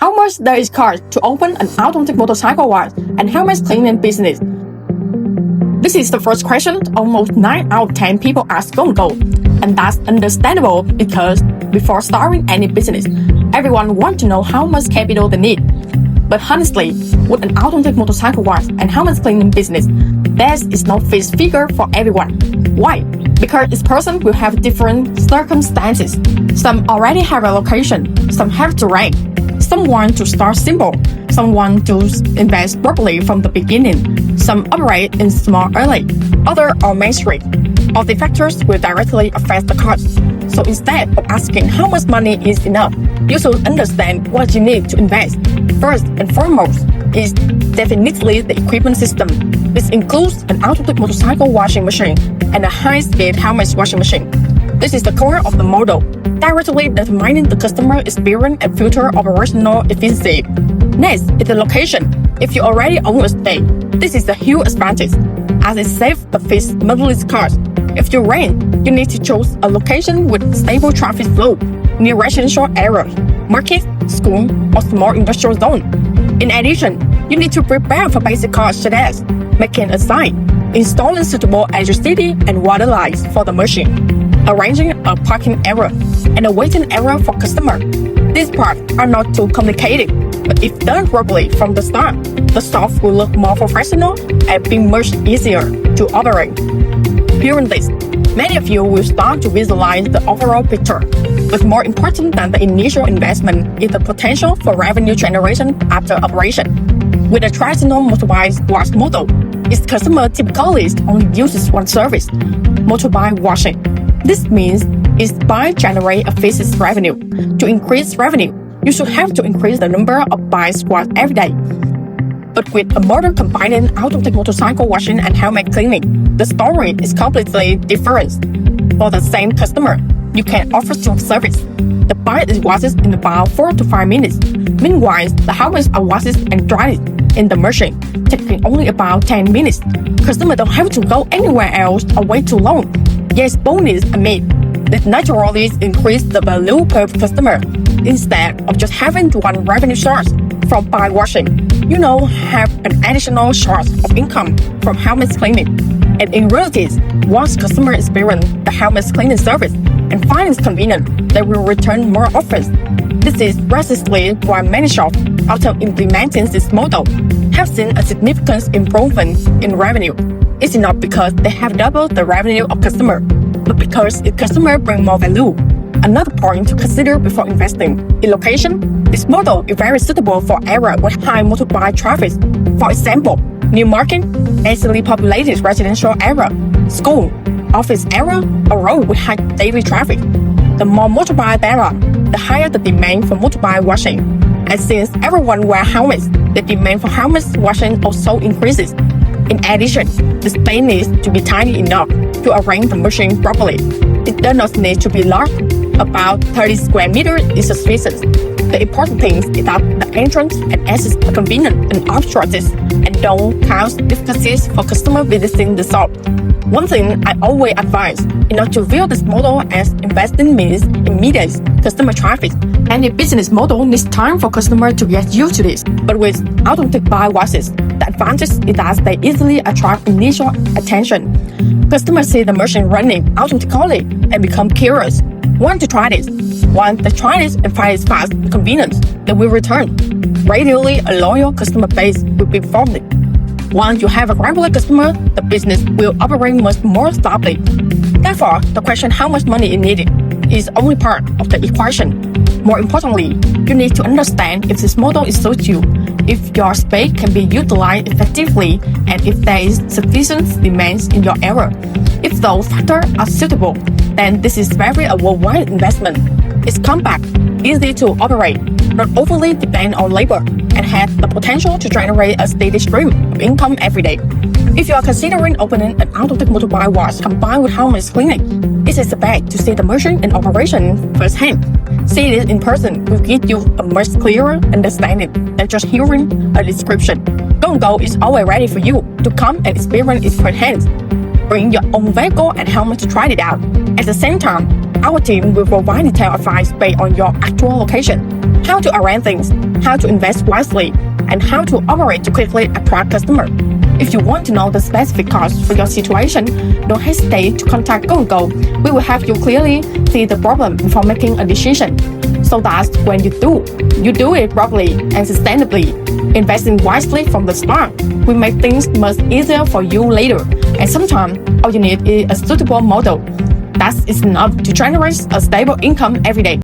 How much there is cost to open an automatic motorcycle wash and helmet cleaning business? This is the first question almost 9 out of 10 people ask Go&Go. And that's understandable because before starting any business, everyone wants to know how much capital they need. But honestly, with an automatic motorcycle wash and helmet cleaning business, there is no fixed figure for everyone. Why? Because each person will have different circumstances. Some already have a location, some have to rent. Some want to start simple, some want to invest properly from the beginning, some operate in small early, others are mainstream. All the factors will directly affect the cost. So instead of asking how much money is enough, you should understand what you need to invest. First and foremost is definitely the equipment system. This includes an automatic motorcycle washing machine and a high-speed helmet washing machine. This is the core of the model, directly determining the customer experience and future operational efficiency. Next is the location. If you already own a space, this is a huge advantage, as it saves a fixed monthly cost. If you rent, you need to choose a location with stable traffic flow, near residential areas, markets, school, or small industrial zone. In addition, you need to prepare for basic costs such as making a sign, installing suitable electricity and water lines for the machine, arranging a parking area, and a waiting area for customers. These parts are not too complicated, but if done properly from the start, the stuff will look more professional and be much easier to operate. Hearing this, many of you will start to visualize the overall picture. But more important than the initial investment is the potential for revenue generation after operation. With a traditional motorbike wash model, its customer typically only uses one service, motorbike washing. This means its bike generate a fixed revenue. To increase revenue, you should have to increase the number of bikes washed every day. But with a model combining automatic motorcycle washing and helmet cleaning, the story is completely different. For the same customer, you can offer two services. The bike is washed in about 4 to 5 minutes. Meanwhile, the helmets are washed and dried in the machine, taking only about 10 minutes. Customers don't have to go anywhere else or wait too long. Yes, bonus amid. This naturally increases the value per customer. Instead of just having one revenue source from bike washing, you now have an additional source of income from helmet cleaning. And in reality, once customers experience the helmet cleaning service and find it convenient, they will return more often. This is precisely why many shops, after implementing this model, have seen a significant improvement in revenue. It's not because they have doubled the revenue of customers, but because its customers bring more value. Another point to consider before investing is location. This model is very suitable for areas with high motorbike traffic. For example, new market, densely populated residential area, school, office area, or road with high daily traffic. The more motorbike there are, the higher the demand for motorbike washing. And since everyone wears helmets, the demand for helmet washing also increases. In addition, the space needs to be tiny enough to arrange the machine properly. It does not need to be large. About 30 square meters is sufficient. The important thing is that the entrance and access are convenient and obstructed and don't cause difficulties for customers visiting the shop. One thing I always advise is not to view this model as investing means immediate customer traffic. Any business model needs time for customers to get used to this. But with automatic bike washes, the advantage is that they easily attract initial attention. Customers see the machine running automatically and become curious. Want to try this? Once they try this and find it fast and convenient, they will return. Gradually, a loyal customer base will be formed. Once you have a regular customer, the business will operate much more stably. Therefore, the question how much money is needed is only part of the equation. More importantly, you need to understand if this model is suits you, if your space can be utilized effectively, and if there is sufficient demand in your area. If those factors are suitable, then this is very a worldwide investment. It's compact, easy to operate, not overly depend on labor, and has the potential to generate a steady stream of income every day. If you are considering opening an automatic motorbike wash combined with helmet cleaning, it is best to see the machine in operation firsthand. Seeing it in person will give you a much clearer understanding than just hearing a description. Go&Go is always ready for you to come and experience it firsthand. Bring your own vehicle and helmet to try it out. At the same time, Our team will provide detailed advice based on your actual location, how to arrange things, how to invest wisely, and how to operate to quickly attract customers. If you want to know the specific cost for your situation, don't hesitate to contact Go&Go. We will help you clearly see the problem before making a decision, so that when you do it properly and sustainably. Investing wisely from the start will make things much easier for you later. And sometimes all you need is a suitable model that is enough to generate a stable income every day.